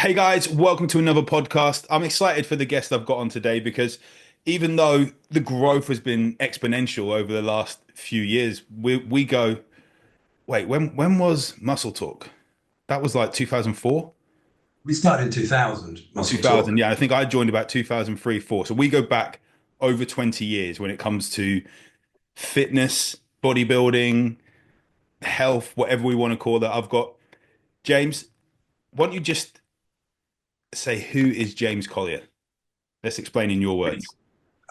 Hey guys, welcome to another podcast. I'm excited for the guest I've got on today because even though the growth has been exponential over the last few years, we go, wait, when was Muscle Talk? That was like 2004? We started in 2000, Muscle 2000, Talk. yeah, I think I joined about 2003, 4. So we go back over 20 years when it comes to fitness, bodybuilding, health, whatever we want to call that. I've got James, why don't you just say who is James Collier? Let's explain in your words.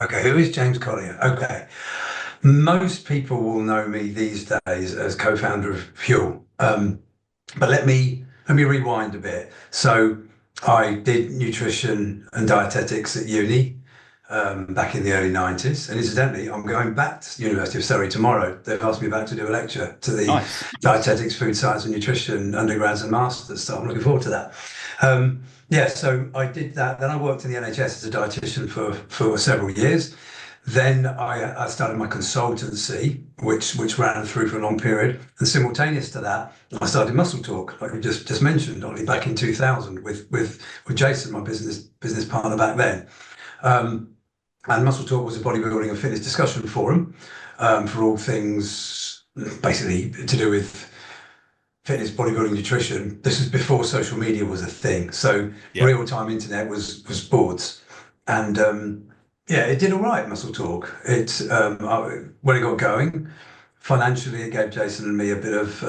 Okay, who is James Collier? Okay, most people will know me these days as co-founder of Huel. But let me rewind a bit. So I did nutrition and dietetics at uni back in the early 90s. And incidentally, I'm going back to the University of Surrey tomorrow. They've asked me back to do a lecture to the Nice. dietetics, food science and nutrition undergrads and masters. So I'm looking forward to that. Yeah, so I did that. Then I worked in the NHS as a dietitian for several years. Then I started my consultancy, which ran through for a long period. And simultaneous to that, I started Muscle Talk, like you just mentioned, only back Yeah. in 2000 with Jason, my business partner back then. Um, and Muscle Talk was a bodybuilding and fitness discussion forum for all things basically to do with fitness, bodybuilding, nutrition. This was before social media was a thing. So Yeah. real time internet was boards. And yeah, it did all right, Muscle Talk. When it got going, financially, it gave Jason and me a bit of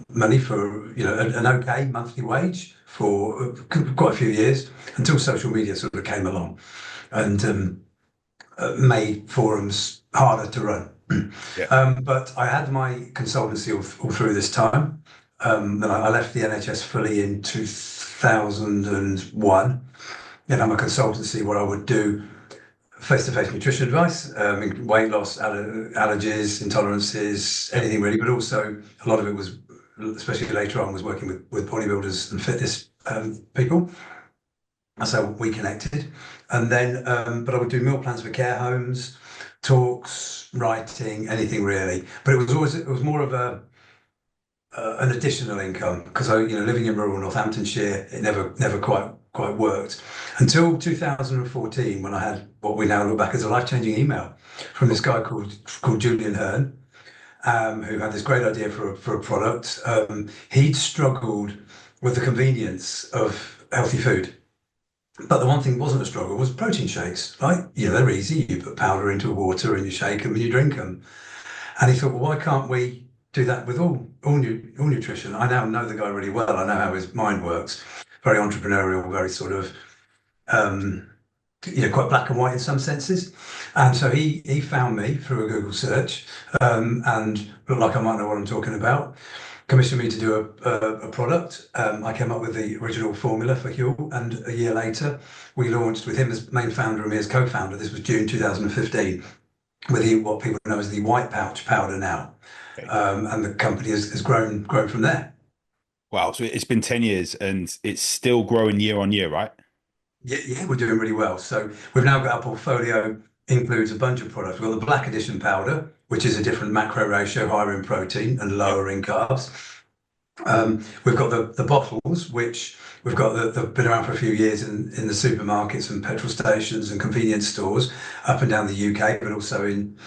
money for an okay monthly wage for quite a few years until social media sort of came along and made forums harder to run. Yeah. But I had my consultancy all through this time. Then I left the NHS fully in 2001. Then I'm a consultancy where I would do face-to-face nutrition advice, weight loss, allergies, intolerances, anything really. But also a lot of it was, especially later on, was working with bodybuilders and fitness people. So we connected, and then but I would do meal plans for care homes, talks, writing, anything really. But it was more of an additional income because living in rural Northamptonshire, it never quite worked until 2014 when I had what we now look back as a life-changing email from this guy called Julian Hearn, who had this great idea for a product. He'd struggled with the convenience of healthy food. But the one thing that wasn't a struggle was protein shakes, right? They're easy. You put powder into water and you shake them and you drink them. And he thought, well, why can't we do that with all nutrition? I now know the guy really well. I know how his mind works. Very entrepreneurial, very sort of, quite black and white in some senses. And so he found me through a Google search and looked like I might know what I'm talking about. Commissioned me to do a product. I came up with the original formula for Huel, and a year later, we launched with him as main founder and me as co-founder. This was June 2015, with what people know as the white pouch powder now, Okay. and the company has grown from there. Wow. So it's been 10 years and it's still growing year on year, right? Yeah, we're doing really well. So we've now got our portfolio includes a bunch of products. We've got the Black Edition powder, which is a different macro ratio, higher in protein and Yep. lower in carbs. We've got the bottles, which we've got they've been around for a few years in the supermarkets and petrol stations and convenience stores up and down the UK, but also in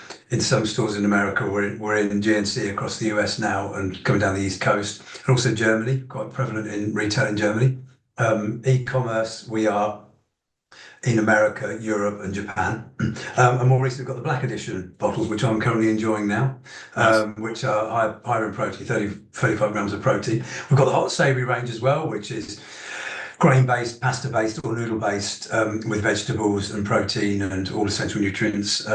some stores in America. We're in GNC across the US now and coming down the East Coast, and also Germany, quite prevalent in retail in Germany. E-commerce, we are in America, Europe, and Japan. And more recently, we've got the Black Edition bottles, which I'm currently enjoying now, Nice. which are higher in protein, 35 grams of protein. We've got the hot savory range as well, which is grain-based, pasta-based, or noodle-based, with vegetables and protein and all essential nutrients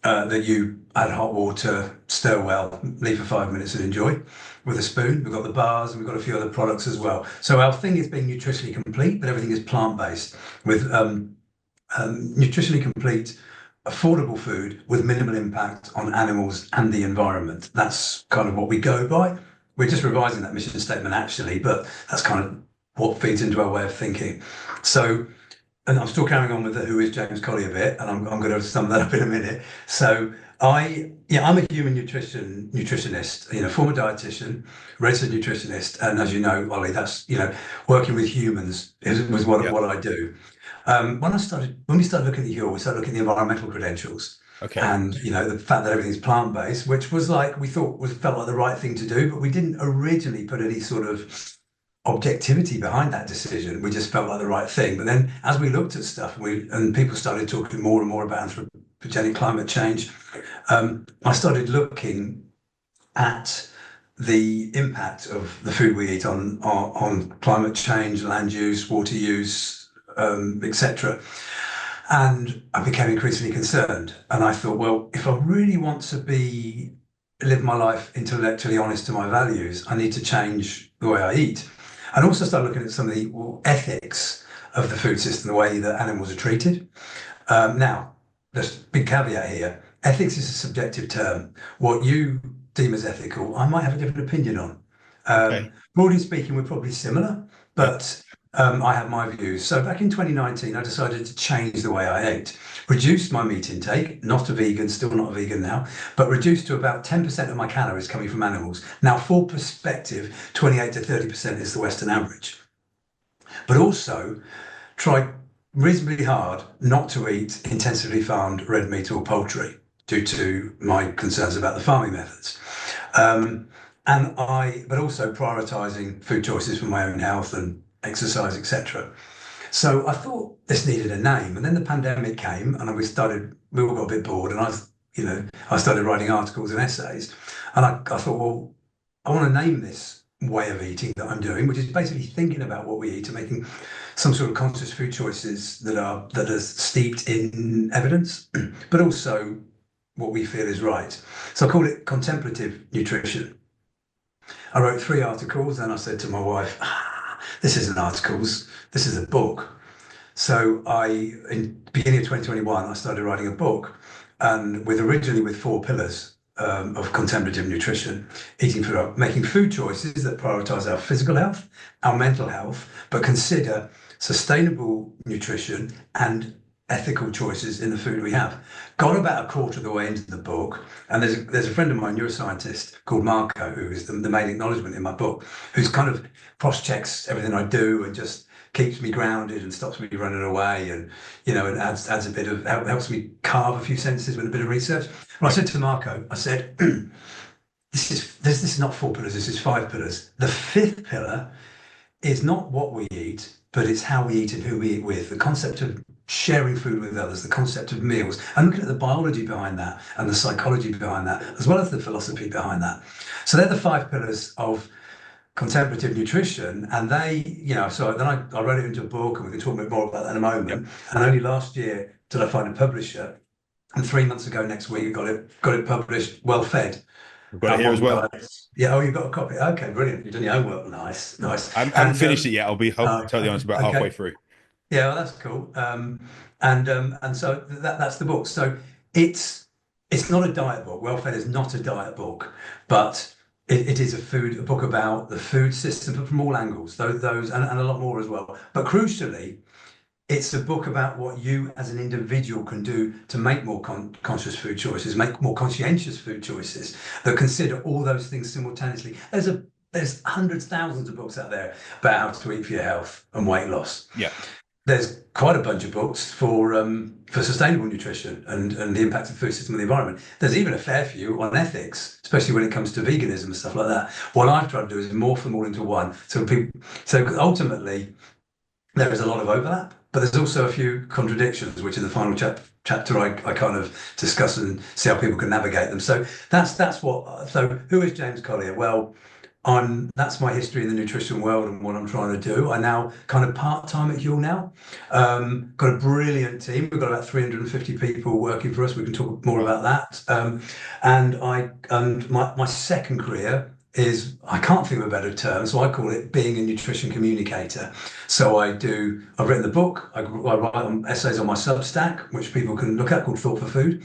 that you add hot water, stir well, leave for 5 minutes and enjoy with a spoon. We've got the bars and we've got a few other products as well. So our thing is being nutritionally complete, but everything is plant-based with nutritionally complete, affordable food with minimal impact on animals and the environment. That's kind of what we go by. We're just revising that mission statement actually, but that's kind of what feeds into our way of thinking. So, and I'm still carrying on with the who is James Collier bit, and I'm going to sum that up in a minute. So, I'm a human nutritionist, former dietitian, registered nutritionist, and as you know, Ollie, that's working with humans was Yeah. what I do. When we started looking at Huel, we started looking at the environmental credentials, Okay. and the fact that everything's plant based, which was like we thought was felt like the right thing to do, but we didn't originally put any sort of objectivity behind that decision. We just felt like the right thing. But then as we looked at stuff and people started talking more and more about anthropogenic climate change, I started looking at the impact of the food we eat on climate change, land use, water use, etc. And I became increasingly concerned. And I thought, well, if I really want to live my life intellectually honest to my values, I need to change the way I eat. And also start looking at some of the ethics of the food system, the way that animals are treated. Now, there's a big caveat here. Ethics is a subjective term. What you deem as ethical, I might have a different opinion on. Okay. Broadly speaking, we're probably similar, Yeah. but I have my views. So back in 2019, I decided to change the way I ate, reduced my meat intake, not a vegan, still not a vegan now, but reduced to about 10% of my calories coming from animals. Now, for perspective, 28 to 30% is the Western average. But also tried reasonably hard not to eat intensively farmed red meat or poultry due to my concerns about the farming methods. Um, but also prioritizing food choices for my own health and exercise, etc. So I thought this needed a name, and then the pandemic came, and we all got a bit bored, and I started writing articles and essays, and I thought, well, I want to name this way of eating that I'm doing, which is basically thinking about what we eat and making some sort of conscious food choices that are steeped in evidence, but also what we feel is right. So I call it contemplative nutrition. I wrote 3 articles, and I said to my wife, "This isn't articles. This is a book." So in the beginning of 2021, I started writing a book, and originally with 4 pillars of contemplative nutrition, making food choices that prioritize our physical health, our mental health, but consider sustainable nutrition and ethical choices in the food we have. Got about a quarter of the way into the book, and there's a friend of mine, neuroscientist called Marco, who is the main acknowledgement in my book, who's kind of cross-checks everything I do and just keeps me grounded and stops me running away, and and adds a bit of helps me carve a few sentences with a bit of research. And I said to Marco, I said, this is not 4 pillars, this is 5 pillars. The fifth pillar is not what we eat, but it's how we eat and who we eat with. The concept of sharing food with others, the concept of meals, and looking at the biology behind that and the psychology behind that, as well as the philosophy behind that. So they're the 5 pillars of contemplative nutrition, and so then I wrote it into a book, and we can talk a bit more about that in a Yep. moment. And only last year did I find a publisher, and 3 months ago next week got it published. Well Fed, We've got How it here as Modern well. Diets. Yeah, oh, you've got a copy. Okay, brilliant. You've done your homework. Nice, nice. I haven't And finished it yet. I'll be totally okay, honest, about halfway okay. through. Yeah, well, that's cool. And so that's the book. So it's not a diet book. Welfare is not a diet book, but it is a book about the food system, but from all angles, those and a lot more as well. But crucially, it's a book about what you as an individual can do to make more conscious food choices, make more conscientious food choices that consider all those things simultaneously. There's hundreds, thousands of books out there about how to eat for your health and weight loss. Yeah. There's quite a bunch of books for sustainable nutrition and the impact of the food system on the environment. There's even a fair few on ethics, especially when it comes to veganism and stuff like that. What I've tried to do is morph them all into one. So ultimately, there is a lot of overlap, but there's also a few contradictions, which in the final chapter I kind of discuss and see how people can navigate them. So that's what. So who is James Collier? Well, that's my history in the nutrition world and what I'm trying to do. I now kind of part-time at Huel now. Got a brilliant team. We've got about 350 people working for us. We can talk more Wow. about that. And my second career is, I can't think of a better term, so I call it being a nutrition communicator. So I've written the book. I write essays on my Substack, which people can look at, called Thought for Food.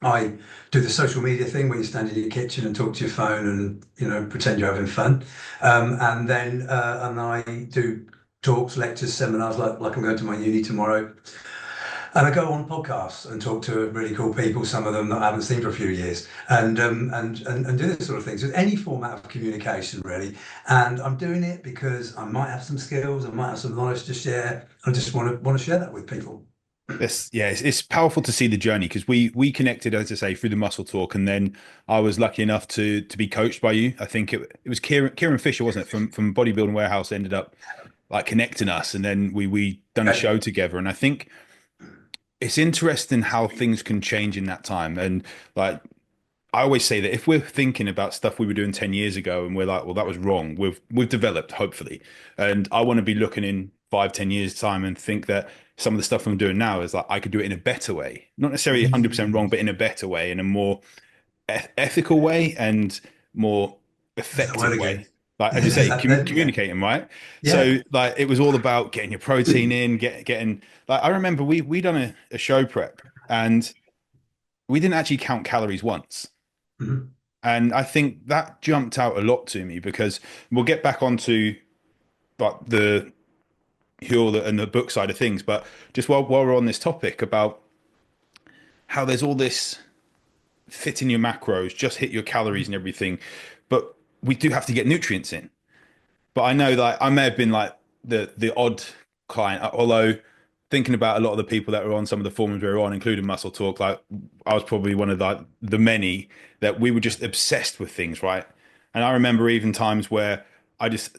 I do the social media thing where you stand in your kitchen and talk to your phone and pretend you're having fun, and I do talks, lectures, seminars like I'm going to my uni tomorrow. And I go on podcasts and talk to really cool people, some of them that I haven't seen for a few years, and do this sort of thing. So any format of communication, really. And I'm doing it because I might have some skills, I might have some knowledge to share. I just want to share that with people. It's powerful to see the journey because we connected, as I say, through the muscle talk, and then I was lucky enough to be coached by you. I think it was Kieran Fisher, wasn't it, from Bodybuilding Warehouse, ended up like connecting us, and then we done a Okay. show together. And I think it's interesting how things can change in that time. And like I always say that if we're thinking about stuff we were doing 10 years ago and we're like, well, that was wrong, we've developed, hopefully. And I want to be looking in 5, 10 years time and think that some of the stuff I'm doing now is like I could do it in a better way. Not necessarily 100% wrong, but in a better way, in a more ethical way and more There's that word effective way. again. Like as you say, Yeah, communicating, right? yeah. So like it was all about getting your protein in, getting like I remember we done a show prep and we didn't actually count calories once. Mhm. And I think that jumped out a lot to me because we'll get back onto like the Huel and the book side of things, but just while we're on this topic about how there's all this fit in your macros, just hit your calories and everything, but we do have to get nutrients in. But I know that I may have been like the odd client, although thinking about a lot of the people that were on some of the forums we were on, including Muscle Talk, like I was probably one of the many that we were just obsessed with things, right? And I remember even times where I just,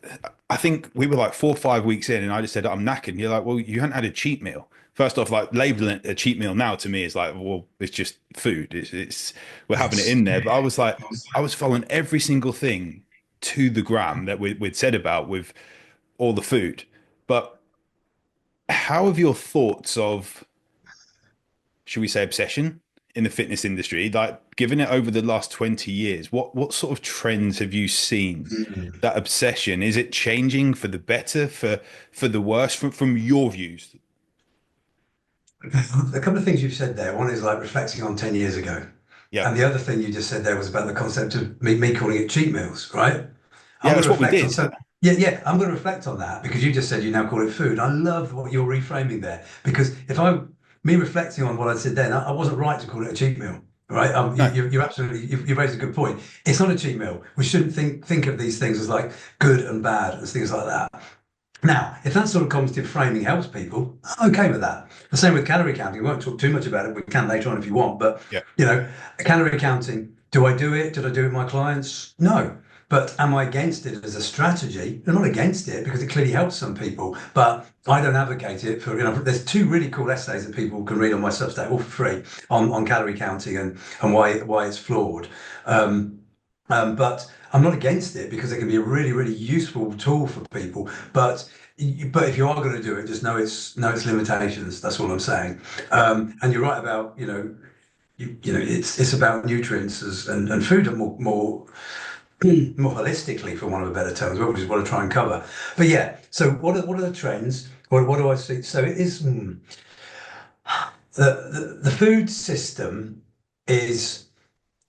I think we were like 4 or 5 weeks in, and I just said I'm knackered. And you're like, well, you hadn't had a cheat meal. First off, like labeling it a cheat meal now to me is like, well, it's just food. It's we're having it It's in there. But I was like, I was following every single thing to the gram that we'd said about with all the food. But how have your thoughts of, should we say, obsession in the fitness industry, like given it over the last 20 years, what sort of trends have you seen? That obsession, is it changing for the better, for the worse, from your views? a couple of things you've said there. One is like reflecting on 10 years ago. Yeah. And the other thing you just said there was about the concept of me calling it cheat meals, right? I'm Yeah, going that's to what we reflect on did. so yeah, I'm going to reflect on that because you just said you now call it food. I love what you're reframing there because if I me reflecting on what I said then, I wasn't right to call it a cheat meal, right? No. You're absolutely you raised a good point. It's not a cheat meal. We shouldn't think of these things as like good and bad and things like that. Now, if that sort of cognitive framing helps people, I'm okay with that. The same with calorie counting. We won't talk too much about it. We can later on if you want. But, Yeah. you know, calorie counting, do I do it? Did I do it with my clients? No. But am I against it as a strategy? I'm not against it because it clearly helps some people, but I don't advocate it for, there's two really cool essays that people can read on my Substack, all for free, on calorie counting and why it's flawed. Um, but I'm not against it because it can be a really, really useful tool for people. But if you are going to do it, just know its limitations. That's all I'm saying. And you're right about it's about nutrients and food more holistically, for one of a better term, as well, which is what I try and cover. But yeah, so what are the trends? What do I see? So it is the food system is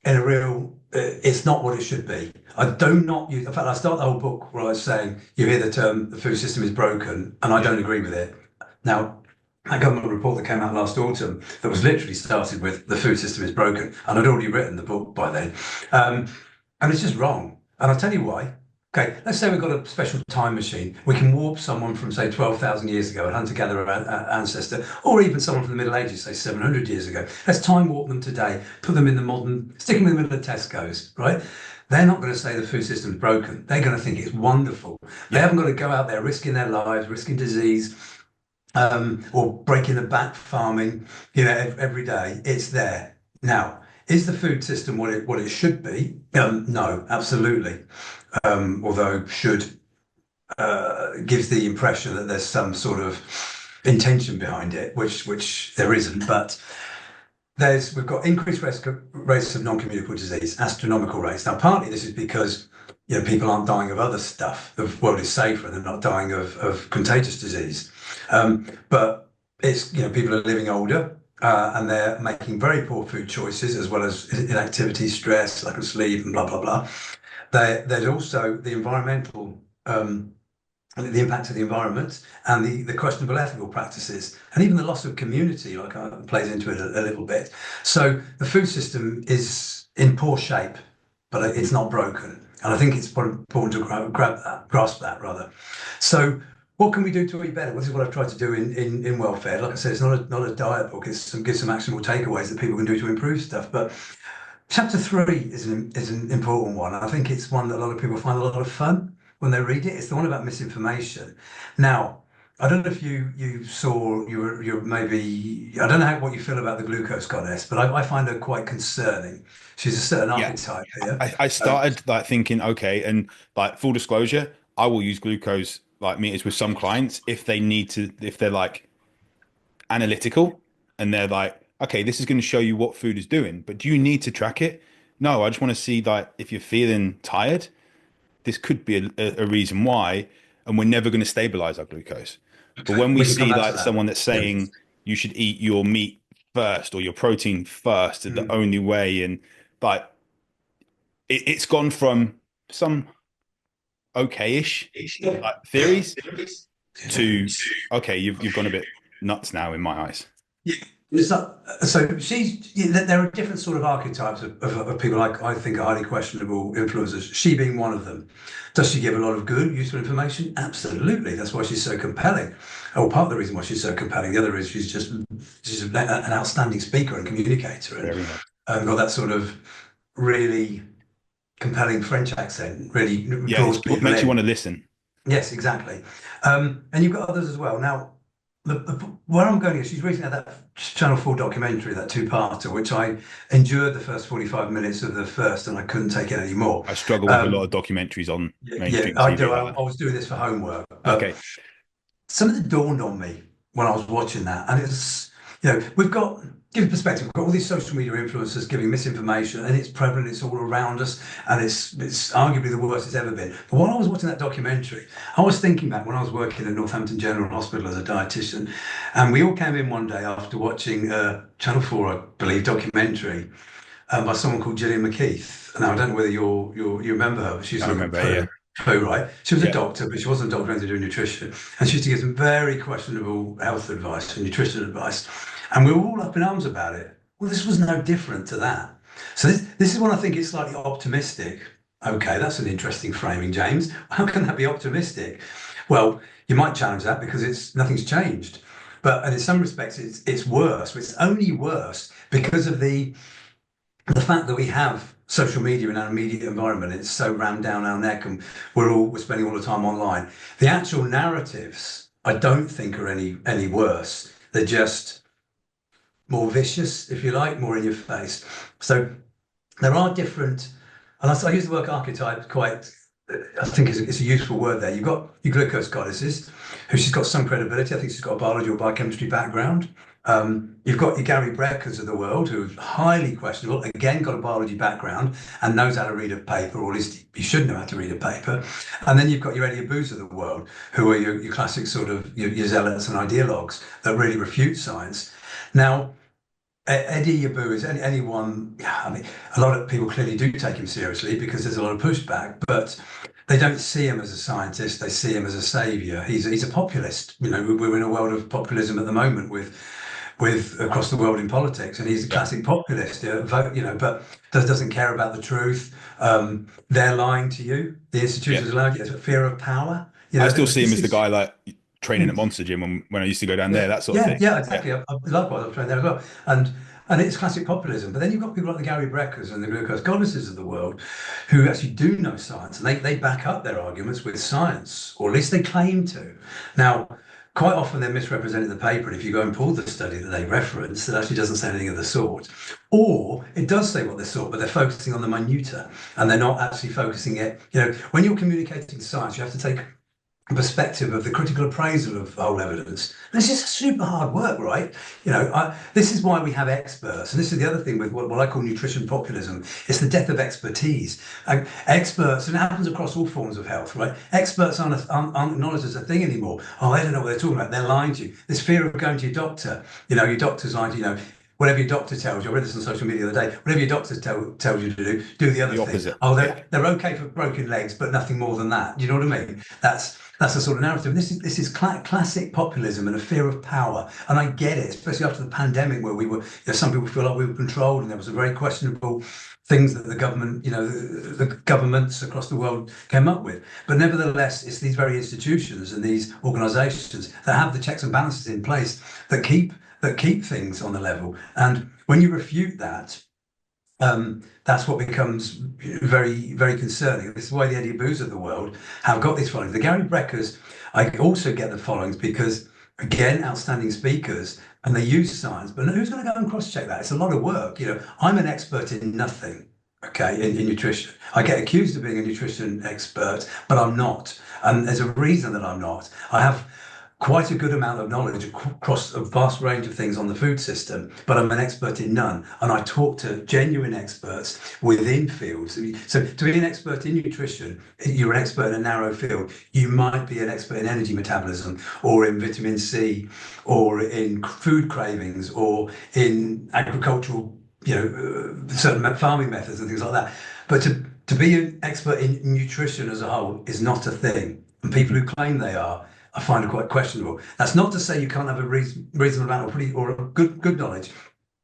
in a real it's not what it should be. I do not use, in fact, I start the whole book where I was saying you hear the term the food system is broken, and I Yeah. don't agree with it. Now, a government report that came out last autumn that was literally started with the food system is broken, and I'd already written the book by then. Um, and it's just wrong. And I'll tell you why. Okay, let's say we've got a special time machine. We can warp someone from, say, 12,000 years ago, a hunter-gatherer ancestor, or even someone from the Middle Ages, say 700 years ago. Let's time warp them today, put them in the modern, stick them in the middle of Tesco's, right? They're not going to say the food system's broken. They're going to think it's wonderful. They Yeah. haven't got to go out there risking their lives, risking disease, or breaking the back farming, every day. It's there. Now, is the food system what it should be? No, absolutely. Although should gives the impression that there's some sort of intention behind it, which there isn't. But we've got increased rates of non-communicable disease, astronomical rates. Now, partly this is because people aren't dying of other stuff. The world is safer, and they're not dying of contagious disease. But it's people are living older. And they're making very poor food choices as well as inactivity, stress, lack of sleep, and blah blah blah. There's also the environmental and the impact of the environment and the questionable ethical practices and even the loss of community like plays into it a little bit. So the food system is in poor shape, but it's not broken. And I think it's important to grasp that rather. So what can we do to eat better? Well, this is what I've tried to do in Welfare. Like I said, it's not a diet book. It's give some actionable takeaways that people can do to improve stuff. But chapter 3 is an important one. I think it's one that a lot of people find a lot of fun when they read it. It's the one about misinformation. Now, I don't know if you saw you're maybe I don't know what you feel about the glucose goddess, but I find her quite concerning. She's a certain Yeah. archetype here. I started like thinking, okay, and like full disclosure, I will use glucose like meters with some clients if they need to, if they're like analytical and they're like, okay, this is going to show you what food is doing, but do you need to track it? No, I just want to see like if you're feeling tired, this could be a reason why, and we're never going to stabilize our glucose. But Okay, when we we can come see back to like that. someone that's Yeah. saying you should eat your meat first or your protein first, the Mm. only way, and like it's gone from some okay-ish Yeah. like theories to okay, you've gone a bit nuts now in my eyes. Yeah. So she's there are different sort of archetypes of people I think are highly questionable influencers. She being one of them. Does she give a lot of good, useful information? Absolutely. That's why she's so compelling. Or part of the reason why she's so compelling. The other is she's an outstanding speaker and communicator and Very much. got that sort of really compelling French accent. Really Yeah, draws what people makes you in. want to listen. Yes, exactly. And you've got others as well. Now, where I'm going is she's recently had that Channel 4 documentary, that two-parter, which I endured the first 45 minutes of the first and I couldn't take it anymore. I struggle with a lot Um, of documentaries on yeah, mainstream I do. TV I, like I was doing this for homework, that. but Okay, something that dawned on me when I was watching that, and it's, we've got, give perspective, we've got all these social media influencers giving misinformation, and it's prevalent, it's all around us, and it's arguably the worst it's ever been. But while I was watching that documentary, I was thinking back when I was working at Northampton General Hospital as a dietitian, and we all came in one day after watching Channel 4, I believe, documentary by someone called Gillian McKeith. Now, I don't know whether you remember her, but she's I like a remember. Yeah, poo, right? She was a yeah. doctor, but she wasn't a doctor into doing nutrition. And she used to give some very questionable health advice and nutrition advice. And we were all up in arms about it. Well, this was no different to that. So this is when I think it's slightly optimistic. Okay, that's an interesting framing, James. How can that be optimistic? Well, you might challenge that because nothing's changed. But and in some respects, it's worse. But it's only worse because of the fact that we have social media in our immediate environment. It's so rammed down our neck, and we're spending all the time online. The actual narratives, I don't think, are any worse. They're just more vicious, if you like, more in your face. So there are different, and I use the word archetype quite. I think it's a useful word there. You've got your glucose goddesses, who she's got some credibility. I think she's got a biology or biochemistry background. You've got your Gary Breckers of the world, who are highly questionable, again, got a biology background and knows how to read a paper, or at least he should know how to read a paper. And then you've got your Eddie Aboos of the world, who are your classic sort of your zealots and ideologues that really refute science. Now, Eddie Abou is anyone. I mean, a lot of people clearly do take him seriously because there's a lot of pushback, but they don't see him as a scientist. They see him as a savior. He's a populist. We're in a world of populism at the moment with across the world in politics, and he's a Yeah. classic populist. But doesn't care about the truth. They're lying to you. The Yeah. institutions are lying. It's a fear of power. I still see him This as the is. guy like training at Monster Gym when I used to go down Yeah, there, that sort of yeah, thing. yeah, Yeah. exactly. Likewise, I've trained there as well, and it's classic populism. But then you've got people like the Gary Breckers and the glucose goddesses of the world, who actually do know science, and they back up their arguments with science, or at least they claim to. Now, quite often they're misrepresenting the paper, and if you go and pull the study that they reference, it actually doesn't say anything of the sort, or it does say what they sort, but they're focusing on the minutia, and they're not actually focusing it. When you're communicating science, you have to take perspective of the critical appraisal of whole evidence. This is super hard work, right? This is why we have experts, and this is the other thing with what I call nutrition populism. It's the death of expertise. Experts, and it happens across all forms of health, right? Experts aren't acknowledged as a thing anymore. Oh, they don't know what they're talking about. They're lying to you. This fear of going to your doctor. Your doctor's lying to you. whatever your doctor tells you. I read this on social media the other day. Whatever your doctor tells you to do the other The thing. opposite. Oh, Yeah. they're okay for broken legs, but nothing more than that. Do you know what I mean? That's the sort of narrative. This is classic populism and a fear of power, and I get it, especially after the pandemic, where we were. Some people feel like we were controlled, and there was a very questionable things that the government, the governments across the world came up with. But nevertheless, it's these very institutions and these organisations that have the checks and balances in place that keep things on the level. And when you refute that, that's what becomes very, very concerning. This is why the Eddie Boos of the world have got these followings. The Gary Breckers, I also get the followings because, again, outstanding speakers, and they use science, but who's going to go and cross-check that? It's a lot of work. I'm an expert in nothing, okay, in nutrition. I get accused of being a nutrition expert, but I'm not. And there's a reason that I'm not. I have quite a good amount of knowledge across a vast range of things on the food system, but I'm an expert in none. And I talk to genuine experts within fields. So to be an expert in nutrition, you're an expert in a narrow field. You might be an expert in energy metabolism or in vitamin C or in food cravings or in agricultural, certain farming methods and things like that. But to be an expert in nutrition as a whole is not a thing. And people who claim they are, I find it quite questionable. That's not to say you can't have a reasonable amount or a good knowledge.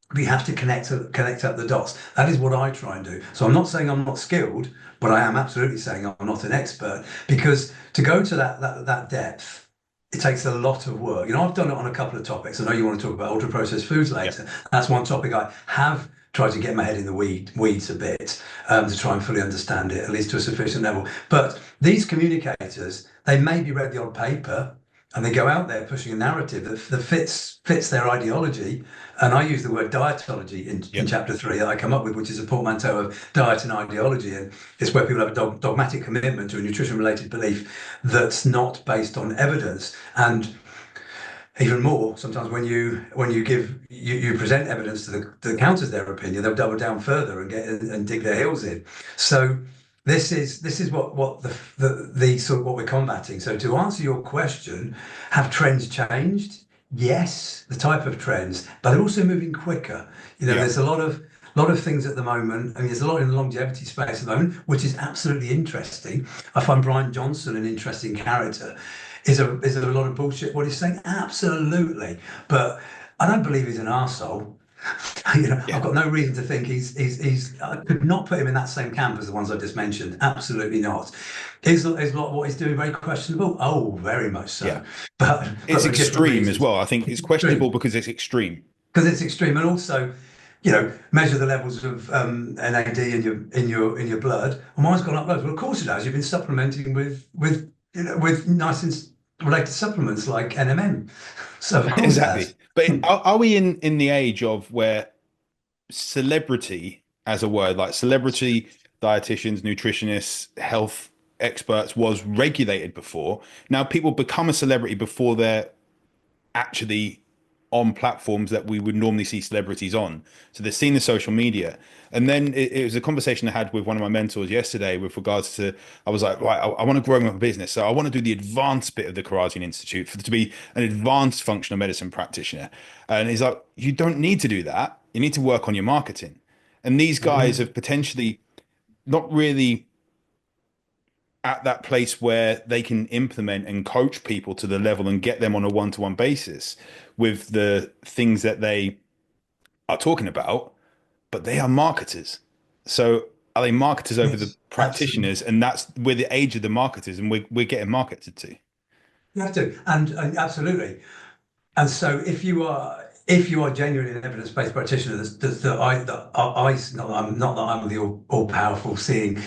But you have to connect up the dots. That is what I try and do. So I'm not saying I'm not skilled, but I am absolutely saying I'm not an expert, because to go to that depth, it takes a lot of work. I've done it on a couple of topics. I know you want to talk about ultra processed foods later. Yeah. That's one topic I have tried to get my head in the weeds a bit, to try and fully understand it, at least to a sufficient level. But these communicators, they maybe read the odd paper and they go out there pushing a narrative that fits their ideology. And I use the word dietology in chapter 3 that I come up with, which is a portmanteau of diet and ideology. And it's where people have a dogmatic commitment to a nutrition-related belief that's not based on evidence. And even more, sometimes when you present evidence that counters their opinion, they'll double down further and dig their heels in. So this is what the sort of what we're combating. So to answer your question, have trends changed? Yes, the type of trends, but they're also moving quicker. There's a lot of things at the moment. I mean, there's a lot in the longevity space at the moment, which is absolutely interesting. I find Brian Johnson an interesting character. Is there a lot of bullshit what he's saying? Absolutely. But I don't believe he's an arsehole. I've got no reason to think he's I could not put him in that same camp as the ones I just mentioned. Absolutely not. Is a lot of what he's doing very questionable? Oh, very much so. Yeah. But It's for different extreme as reasons. well. I think it's questionable because it's extreme. Because it's extreme, and also, measure the levels of NAD in your blood. And mine's gone up loads. Well, of course it has. You've been supplementing with nice related supplements like NMN. So of course Exactly. it has. But are we in the age of where celebrity as a word, like celebrity dietitians, nutritionists, health experts was regulated before? Now people become a celebrity before they're actually on platforms that we would normally see celebrities on. So they're seeing the social media. And then it was a conversation I had with one of my mentors yesterday with regards to, I was like, right, I want to grow my business. So I want to do the advanced bit of the Karajan Institute to be an advanced functional medicine practitioner. And he's like, you don't need to do that. You need to work on your marketing. And these guys have potentially not really at that place where they can implement and coach people to the level and get them on a one-to-one basis with the things that they are talking about, but they are marketers. So are they marketers over the Yes, absolutely. practitioners? And that's we're the age of the marketers, and we're getting marketed to. You have to, and absolutely. And so if you are genuinely an evidence-based practitioner, not that I'm the all powerful seeing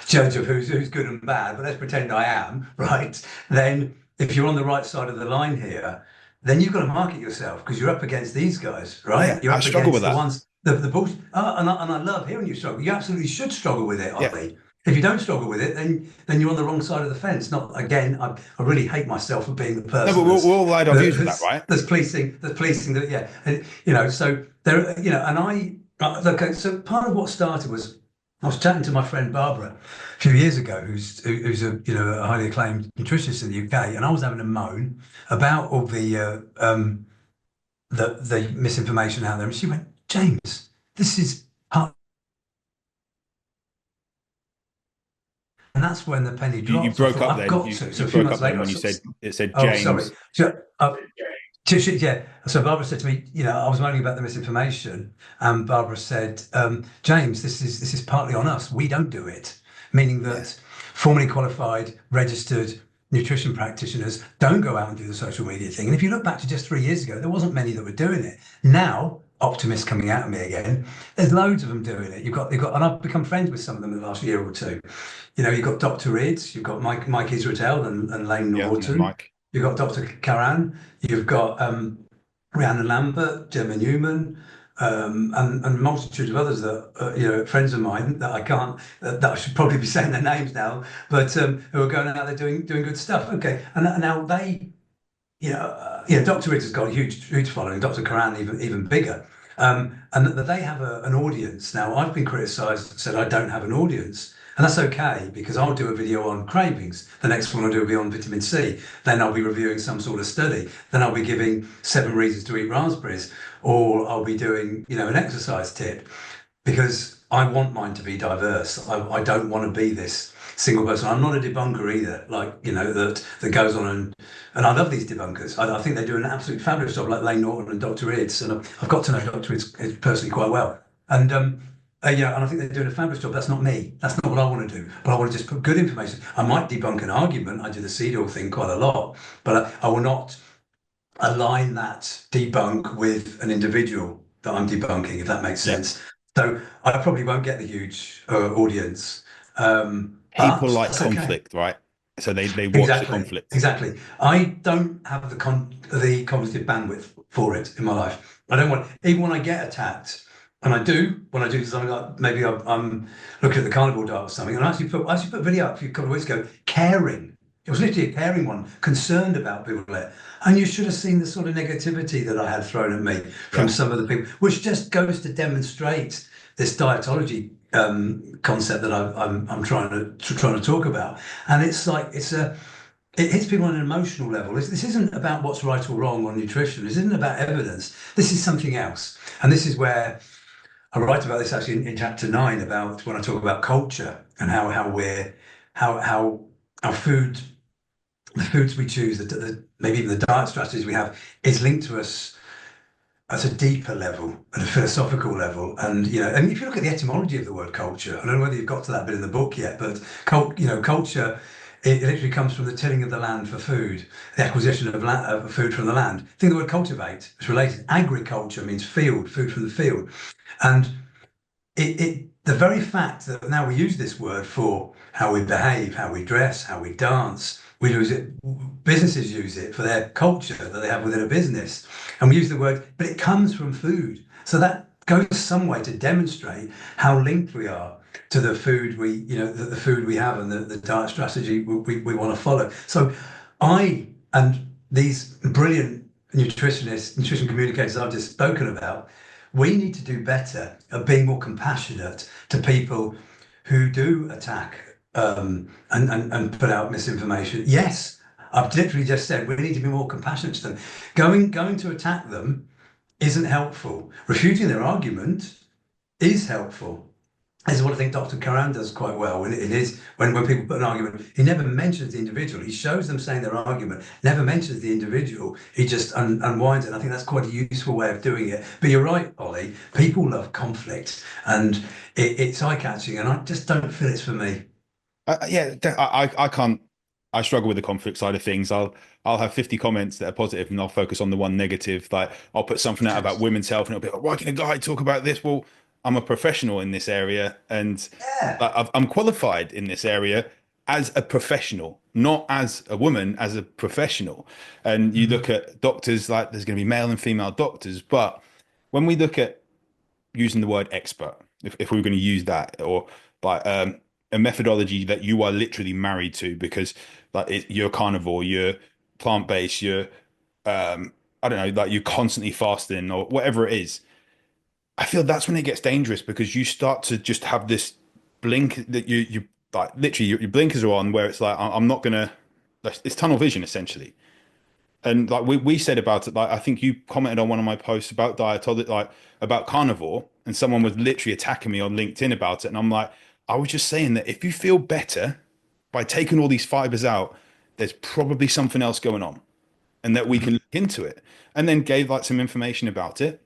judge of who's good and bad, but let's pretend I am, right? Then if you're on the right side of the line here, then you've got to market yourself because you're up against these guys, Yeah, right? You're I up struggle with against the that. ones the bullshit. And I love hearing you struggle. You absolutely should struggle with it, Yeah. Ollie. If you don't struggle with it, then you're on the wrong side of the fence. Not again. I really hate myself for being the No, but person we'll all add our views with that, right? that's policing that. Yeah, and, so there. And look. So part of what started was I was chatting to my friend Barbara a few years ago, who's a highly acclaimed nutritionist in the UK, and I was having a moan about all the the misinformation out there. And she went, James, this is part, and that's when the penny You dropped. I broke thought, up I've then. got to. So You a few broke months up then later, when you said it said oh, sorry. James. So, yeah. So Barbara said to me, I was moaning about the misinformation, and Barbara said, James, this is partly on us. We don't do it, meaning Yeah. that formally qualified, registered nutrition practitioners don't go out and do the social media thing. And if you look back to just 3 years ago, there wasn't many that were doing it. Now, optimists coming out of me again, there's loads of them doing it. You've got, and I've become friends with some of them in the last year or two. You've got Dr. Rids, you've got Mike Israel and Lane Yeah, I know Norton. Mike. You've got Dr. Karan, you've got Rhiannon Lambert, Gemma Newman, and a multitude of others that friends of mine that I can't that I should probably be saying their names now, but who are going out there doing good stuff. Okay, and now they Dr. Riggs has got a huge following. Dr. Karan even bigger, and that they have an audience. Now I've been criticised, said I don't have an audience, and that's okay because I'll do a video on cravings. The next one I'll do will be on vitamin C. Then I'll be reviewing some sort of study. Then I'll be giving 7 reasons to eat raspberries, or I'll be doing an exercise tip because I want mine to be diverse. I don't want to be this single person. I'm not a debunker either, like, that goes on and I love these debunkers. I think they do an absolute fabulous job, like Lane Norton and Dr. Ids. And I've got to know Dr. Ids personally quite well. And I think they're doing a fabulous job. That's not me. That's not what I want to do. But I want to just put good information. I might debunk an argument. I do the seed oil thing quite a lot, but I will not align that debunk with an individual that I'm debunking, if that makes Yeah. sense. So I probably won't get the huge audience, People but like that's okay. conflict, right? So they watch the Exactly, conflict. exactly. I don't have the cognitive bandwidth for it in my life. I don't want, even when I get attacked, and I do when I do something like maybe I'm looking at the carnivore diet or something, and I actually put a video up a couple of weeks ago, caring. It was literally a caring one, concerned about people there. And you should have seen the sort of negativity that I had thrown at me from Yeah. some of the people, which just goes to demonstrate this dietology concept that I'm trying to talk about. And it's like it hits people on an emotional level. This isn't about what's right or wrong on nutrition. This isn't about evidence. This is something else. And this is where I write about this actually in chapter 9 about when I talk about culture and how our food, the foods we choose, maybe even the diet strategies we have, is linked to us at a deeper level, at a philosophical level. And if you look at the etymology of the word culture, I don't know whether you've got to that bit in the book yet, but culture, it literally comes from the tilling of the land for food, the acquisition of food from the land. Think of the word cultivate, it's related. Agriculture means field, food from the field. And the very fact that now we use this word for how we behave, how we dress, how we dance, we use it, businesses use it for their culture that they have within a business. And we use the word, but it comes from food. So that goes some way to demonstrate how linked we are to the food the food we have and the diet strategy we want to follow. So I and these brilliant nutrition communicators I've just spoken about, we need to do better at being more compassionate to people who do attack and put out misinformation. Yes, I've literally just said we need to be more compassionate to them. Going to attack them isn't helpful. Refuting their argument is helpful. This is what I think Dr. Karan does quite well when people put an argument, he never mentions the individual. He shows them saying their argument, never mentions the individual. He just unwinds it. And I think that's quite a useful way of doing it. But you're right, Ollie. People love conflict, and it's eye-catching, and I just don't feel it's for me. Yeah, I can't. I struggle with the conflict side of things. I'll have 50 comments that are positive, and I'll focus on the one negative. Like I'll put something out about Yes. women's health, and it'll be like, why can a guy talk about this? Well, I'm a professional in this area, and Yeah. like, I'm qualified in this area as a professional, not as a woman, as a professional. And you look Mhm. at doctors, like there's going to be male and female doctors, but when we look at using the word expert, if we were going to use that, or like a methodology that you are literally married to because like you're carnivore, you're plant-based, you're I don't know, like you're constantly fasting or whatever it is. I feel that's when it gets dangerous because you start to just have this blink that you like literally your blinkers are on where it's like I'm not gonna it's tunnel vision essentially. And like we said about it, like I think you commented on one of my posts about dietology, like about carnivore, and someone was literally attacking me on LinkedIn about it. And I'm like, I was just saying that if you feel better by taking all these fibers out, there's probably something else going on, and that we can Mhm. look into it. And then gave like some information about it.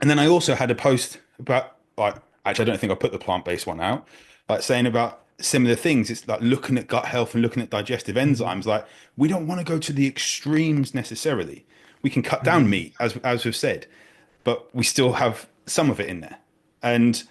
And then I also had a post about like actually I don't think I put the plant-based one out, like saying about similar things. It's like looking at gut health and looking at digestive Mhm. enzymes. Like we don't want to go to the extremes necessarily. We can cut down Mhm. meat as we've said, but we still have some of it in there. And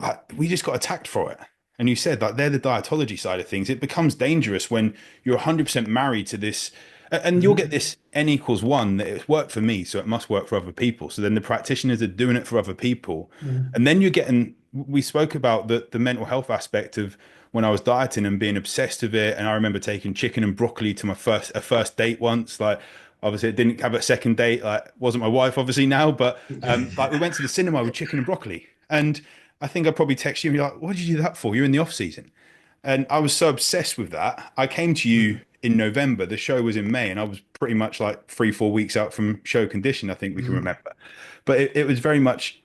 like, we just got attacked for it. And you said like they're the dietology side of things. It becomes dangerous when you're 100% married to this, and you'll get Mhm. this n equals one that it's worked for me, so it must work for other people. So then the practitioners are doing it for other people, Mhm. and then you're getting. We spoke about the mental health aspect of when I was dieting and being obsessed with it. And I remember taking chicken and broccoli to my first date once. Like obviously, it didn't have a second date. Like wasn't my wife obviously now, but like we went to the cinema with chicken and broccoli and. I think I probably text you and be like, what did you do that for? You're in the off season. And I was so obsessed with that. I came to you Mhm. in November. The show was in May, and I was pretty much like 3, 4 weeks out from show condition, I think we can Mhm. remember. But it was very much,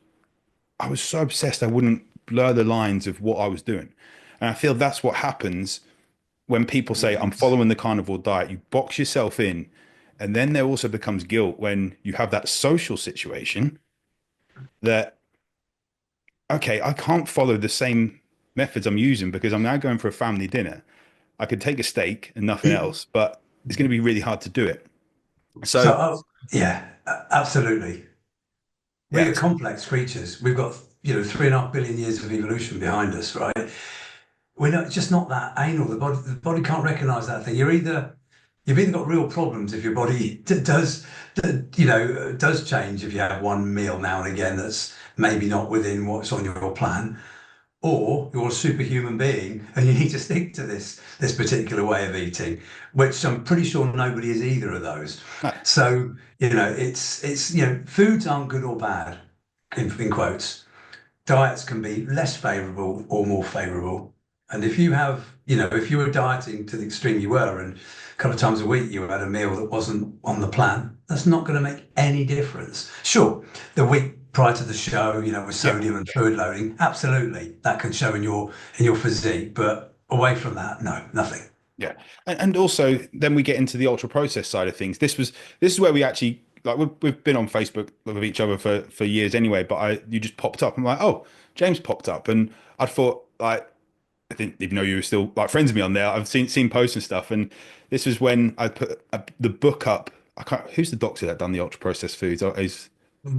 I was so obsessed I wouldn't blur the lines of what I was doing. And I feel that's what happens when people say, I'm Mhm. following the carnivore diet. You box yourself in. And then there also becomes guilt when you have that social situation that okay, I can't follow the same methods I'm using because I'm now going for a family dinner. I could take a steak and nothing else, but it's going to be really hard to do it. So, So, yeah, absolutely. We yeah, are complex creatures. We've got, 3.5 billion years of evolution behind us, right? We're not just not that anal. The body can't recognize that thing. You've either got real problems if your body does change if you have one meal now and again that's maybe not within what's on your plan, or you're a superhuman being and you need to stick to this particular way of eating, which I'm pretty sure nobody is either of those. no, So it's foods aren't good or bad in quotes. Diets can be less favorable or more favorable. And if you were dieting to the extreme you were, and a couple of times a week you had a meal that wasn't on the plan, that's not going to make any difference. Sure, the week prior to the show, with yeah, sodium and fluid loading, absolutely, that can show in your physique. But away from that, no, nothing. yeah. And also then we get into the ultra process side of things. This is where we actually like we've been on Facebook with each other for years anyway, but you just popped up. I'm like, oh, James popped up, and I thought like I didn't even know you were still like friends with me on there. I've seen posts and stuff, and this was when I put the book up. I can't. Who's the doctor that done the ultra processed foods? Oh, he's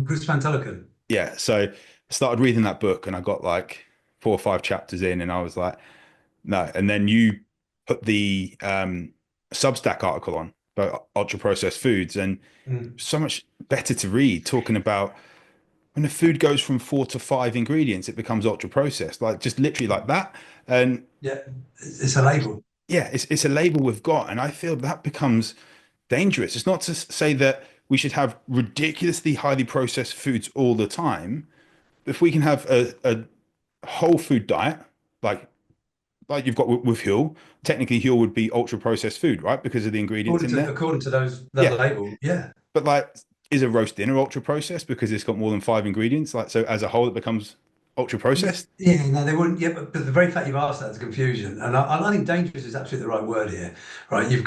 Chris Van Tulleken. yeah. So I started reading that book, and I got like 4 or 5 chapters in, and I was like, no. And then you put the Substack article on about ultra processed foods, and Mm. so much better to read, talking about when the food goes from 4 to 5 ingredients, it becomes ultra processed, like just literally like that. And Yeah, it's a label. yeah, it's a label we've got, and I feel that becomes dangerous. It's not to say that we should have ridiculously highly processed foods all the time. If we can have a whole food diet, like you've got with Huel, technically Huel would be ultra processed food, right? Because of the ingredients According in to there. according to that Yeah, label, yeah. but like, is a roast dinner ultra processed because it's got more than 5 ingredients? Like, so as a whole, it becomes ultra processed. Yeah, no, they wouldn't. Yeah, but the very fact you've asked that's confusion, and I think dangerous is absolutely the right word here, right? You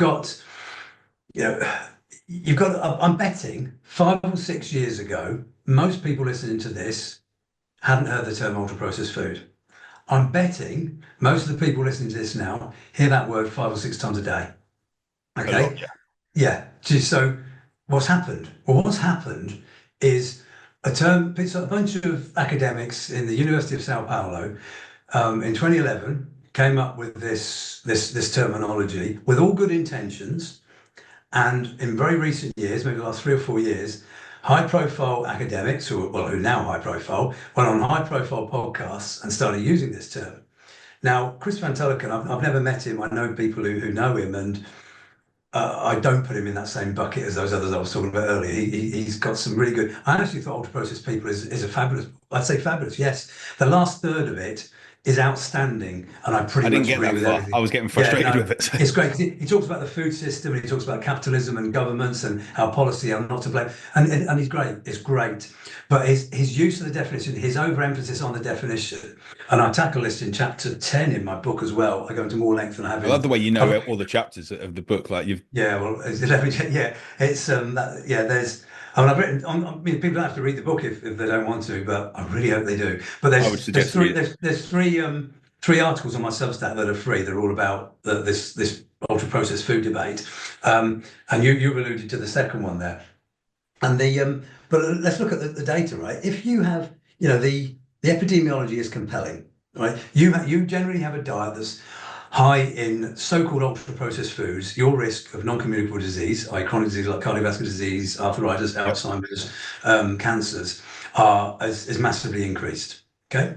know, you've got. I'm betting 5 or 6 years ago, most people listening to this hadn't heard the term ultra processed food. I'm betting most of the people listening to this now hear that word 5 or 6 times a day. A lot, Okay, yeah. yeah. So what's happened? Well, what's happened is it's a bunch of academics in the University of Sao Paulo in 2011 came up with this terminology with all good intentions, and in very recent years, maybe the last 3 or 4 years, high-profile academics who are now high-profile went on high-profile podcasts and started using this term. Now, Chris Van Tulleken, I've never met him. I know people who know him, and I don't put him in that same bucket as those others I was talking about earlier. He's got some really good. I actually thought ultra processed people is a fabulous. I'd say fabulous. Yes, the last third of it is outstanding, and I I pretty didn't much get agree that with far. I everything. was getting Yeah, frustrated no, with it. So. it's great. He talks about the food system, and he talks about capitalism and governments and how policy are not to blame, and he's great. It's great, but his use of the definition, his overemphasis on the definition, and I tackle this in chapter 10 in my book as well. I go into more length than I have I love in the way you know other. all the chapters of the book. Like you've, Yeah, well, let me. Yeah, it's yeah. There's. I mean, I've written. I mean, people don't have to read the book if they don't want to, but I really hope they do. But I would there's suggest to read three it. there's three articles on my Substack that are free. They're all about this ultra processed food debate. And you've alluded to the second one there. And but let's look at the data, right? If you have, the epidemiology is compelling, right? You generally have a diet that's high in so-called ultra-processed foods. Your risk of non-communicable disease, i.e. chronic disease like cardiovascular disease, arthritis, Yep. Alzheimer's, cancers, is massively increased. Okay,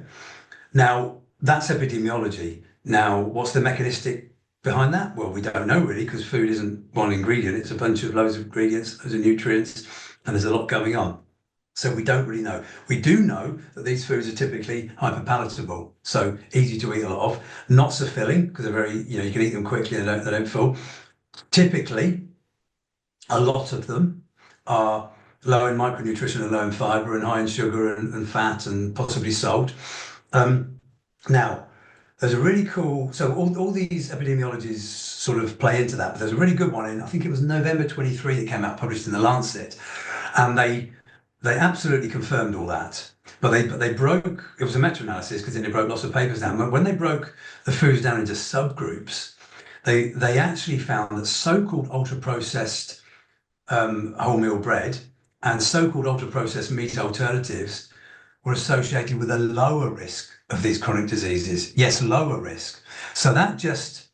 now that's epidemiology. Now, what's the mechanistic behind that? Well, we don't know really, because food isn't one ingredient. It's a bunch of loads of ingredients, loads of nutrients, and there's a lot going on. So we don't really know. We do know that these foods are typically hyperpalatable, so easy to eat a lot of, not so filling because they're very, you can eat them quickly and they don't fill. Typically, a lot of them are low in micronutrition and low in fiber and high in sugar and fat and possibly salt. Now, there's a really cool, so all these epidemiologies sort of play into that, but there's a really good one in, I think it was November 23 that came out, published in the Lancet, and they absolutely confirmed all that. But they broke, it was a meta-analysis because then they broke lots of papers down. But when they broke the foods down into subgroups, they actually found that so-called ultra-processed wholemeal bread and so-called ultra-processed meat alternatives were associated with a lower risk of these chronic diseases. Yes, lower risk. So that just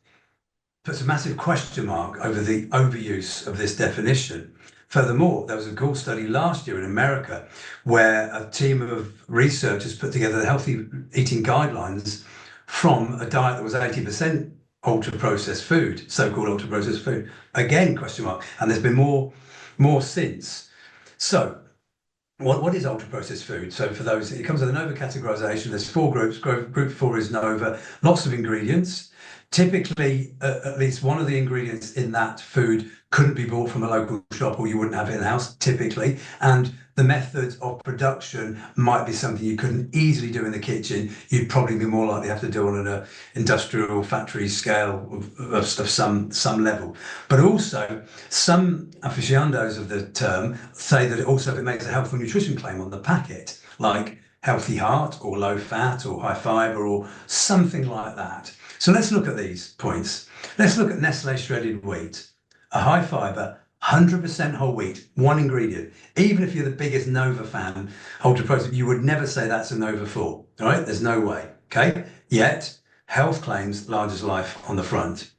puts a massive question mark over the overuse of this definition. Furthermore, there was a cool study last year in America where a team of researchers put together the healthy eating guidelines from a diet that was 80% ultra-processed food, so-called ultra-processed food. Again, question mark. And there's been more since. So what is ultra-processed food? So for those, it comes with a NOVA categorization. There's four groups. Group 4 is NOVA. Lots of ingredients. Typically, at least one of the ingredients in that food couldn't be bought from a local shop, or you wouldn't have it in the house, typically. And the method of production might be something you couldn't easily do in the kitchen. You'd probably be more likely to have to do on an industrial factory scale of some level. But also, some aficionados of the term say that it makes a health and nutrition claim on the packet, like healthy heart or low fat or high fiber or something like that. So let's look at these points. Let's look at Nestle shredded wheat, a high fiber, 100% whole wheat, one ingredient. Even if you're the biggest Nova fan, ultra processed, you would never say that's a Nova 4. All right, there's no way. Okay, yet health claims large as life on the front.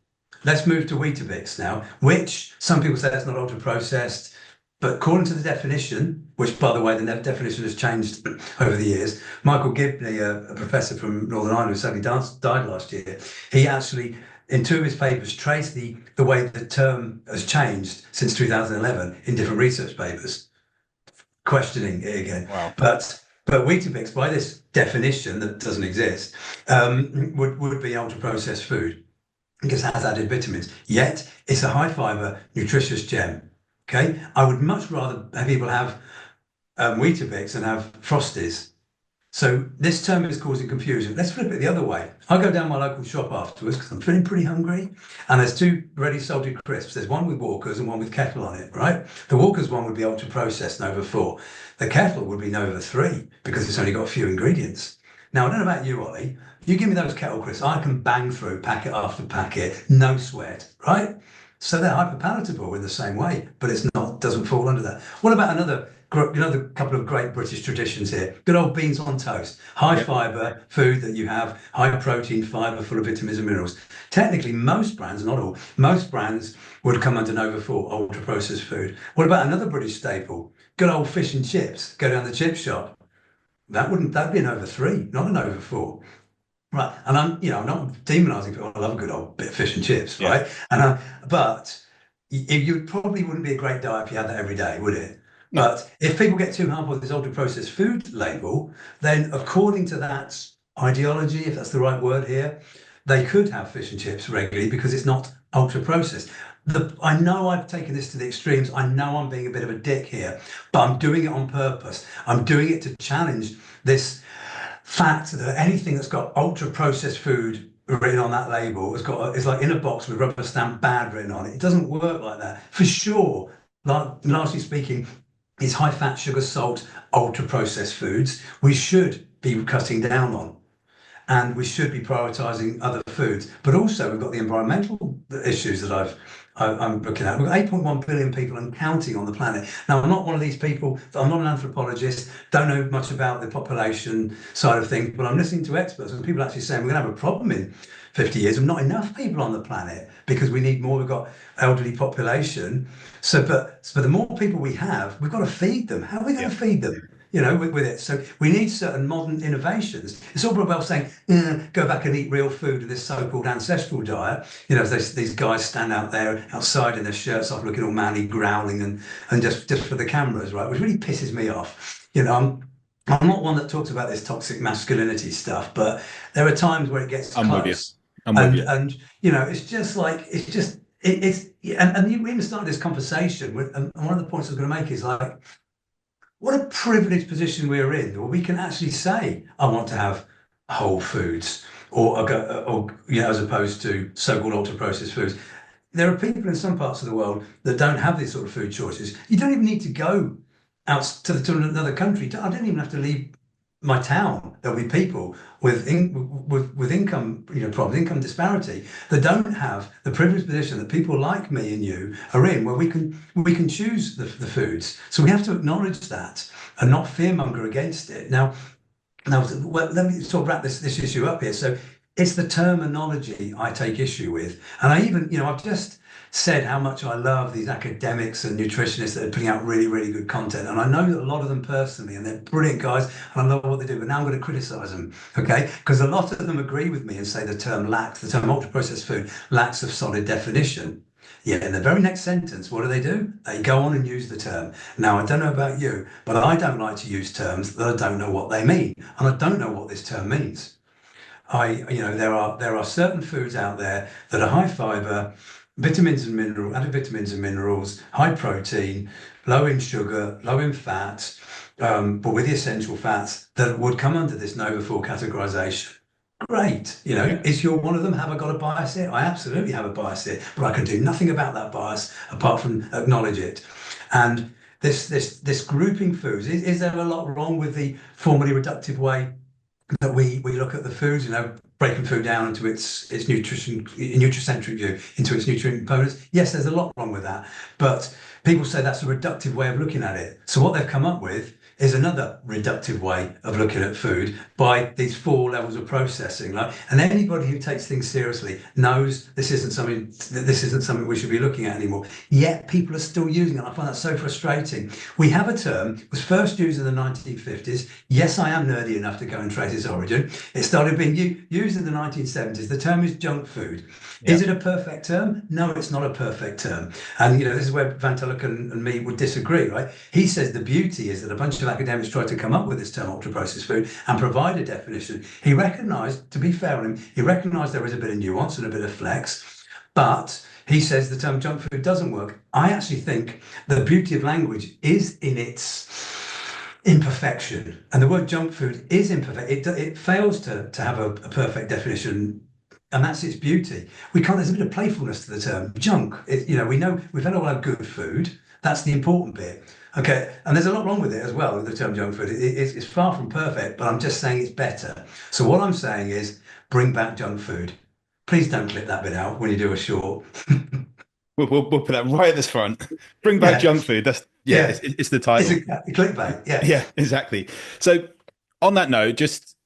Let's move to Weetabix now, which some people say that's not ultra processed. But according to the definition, which, by the way, the definition has changed over the years, Michael Gibney, a professor from Northern Ireland who sadly died last year, he actually, in two of his papers, traced the way the term has changed since 2011 in different research papers, questioning it again. Wow. But Weetabix, by this definition that doesn't exist, would be ultra-processed food because it has added vitamins. Yet, it's a high-fiber, nutritious gem. Okay, I would much rather have people have Weetabix and have Frosties. So this term is causing confusion. Let's flip it the other way. I go down my local shop afterwards because I'm feeling pretty hungry, and there's two ready salted crisps. There's one with Walker's and one with Kettle on it, right? The Walker's one would be ultra processed Nova 4. The Kettle would be Nova 3 because it's only got a few ingredients. Now, I don't know about you, Ollie. You give me those Kettle crisps, I can bang through packet after packet, no sweat, right? So they're hyperpalatable in the same way, but doesn't fall under that. What about another couple of great British traditions here? Good old beans on toast, high fiber food that you have, high protein, fiber, full of vitamins and minerals. Technically, most brands, not all, most brands would come under Nova 4, ultra processed food. What about another British staple? Good old fish and chips. Go down the chip shop. That'd be an Nova 3, not an Nova 4. Right, and I'm not demonising people. I love a good old bit of fish and chips, Yeah. right? But you probably wouldn't be a great diet if you had that every day, would it? No. But if people get too hard with this ultra processed food label, then according to that ideology, if that's the right word here, they could have fish and chips regularly because it's not ultra processed. I know I've taken this to the extremes. I know I'm being a bit of a dick here, but I'm doing it on purpose. I'm doing it to challenge this fact that anything that's got ultra processed food written on that label is like in a box with rubber stamp bad written on it. It doesn't work like that. For sure, largely speaking, it's high fat, sugar, salt, ultra processed foods we should be cutting down on, and we should be prioritizing other foods. But also, we've got the environmental issues that I'm looking at. We've got 8.1 billion people and counting on the planet. Now, I'm not one of these people, I'm not an anthropologist, don't know much about the population side of things, but I'm listening to experts and people actually saying we're going to have a problem in 50 years of not enough people on the planet because we need more. We've got elderly population. But the more people we have, we've got to feed them. How are we going Yeah. to feed them? With it. So we need certain modern innovations. It's all well saying, go back and eat real food with this so-called ancestral diet. These guys stand out there outside in their shirts off, looking all manly, growling, and just for the cameras, right? Which really pisses me off. I'm not one that talks about this toxic masculinity stuff, but there are times where it gets I'm with you. close, I'm with and you. it's just like it's and we even started this conversation with, and one of the points I was going to make is like, what a privileged position we're in, where we can actually say, I want to have whole foods, as opposed to so-called ultra-processed foods. There are people in some parts of the world that don't have these sort of food choices. You don't even need to go out to another country. I don't even have to leave my town. There'll be people with income, problems, income disparity, that don't have the privileged position that people like me and you are in, where we can choose the foods. So we have to acknowledge that and not fearmonger against it. Now, well, let me sort of wrap this issue up here. So it's the terminology I take issue with, and I even, I've just said how much I love these academics and nutritionists that are putting out really, really good content. And I know that a lot of them personally, and they're brilliant guys, and I love what they do. But now I'm going to criticize them, okay? Because a lot of them agree with me and say the term ultra processed food lacks of solid definition. Yeah, in the very next sentence, what do? They go on and use the term. Now, I don't know about you, but I don't like to use terms that I don't know what they mean. And I don't know what this term means. There are certain foods out there that are high fiber, added vitamins and minerals, high protein, low in sugar, low in fat, but with the essential fats that would come under this Nova 4 categorization. Great. Yeah. Is your one of them? Have I got a bias here? I absolutely have a bias here, but I can do nothing about that bias apart from acknowledge it. And this grouping foods, is there a lot wrong with the formally reductive way that we look at the foods, breaking food down into its nutricentric view, into its nutrient components? Yes, there's a lot wrong with that, but people say that's a reductive way of looking at it. So what they've come up with is another reductive way of looking at food by these 4 levels of processing. And anybody who takes things seriously knows this isn't something we should be looking at anymore. Yet people are still using it. I find that so frustrating. We have a term, it was first used in the 1950s. Yes, I am nerdy enough to go and trace its origin. It started being used in the 1970s. The term is junk food. Yeah. Is it a perfect term? No, it's not a perfect term. And this is where Van Tulloch and me would disagree, right? He says the beauty is that a bunch of academics tried to come up with this term ultra processed food and provide a definition. He recognised, to be fair on him, he recognised there was a bit of nuance and a bit of flex, but he says the term junk food doesn't work. I actually think the beauty of language is in its imperfection, and the word junk food is imperfect. It fails to have a perfect definition, and that's its beauty. There's a bit of playfulness to the term junk. We know we've had all our good food. That's the important bit. Okay, and there's a lot wrong with it as well, with the term junk food. It's far from perfect, but I'm just saying it's better. So what I'm saying is bring back junk food. Please don't clip that bit out when you do a short. We'll put that right at this front. Bring back Yeah, junk food. That's yeah. yeah. It's the It's title. a clickbait. Yeah. Yeah, exactly. So on that note, just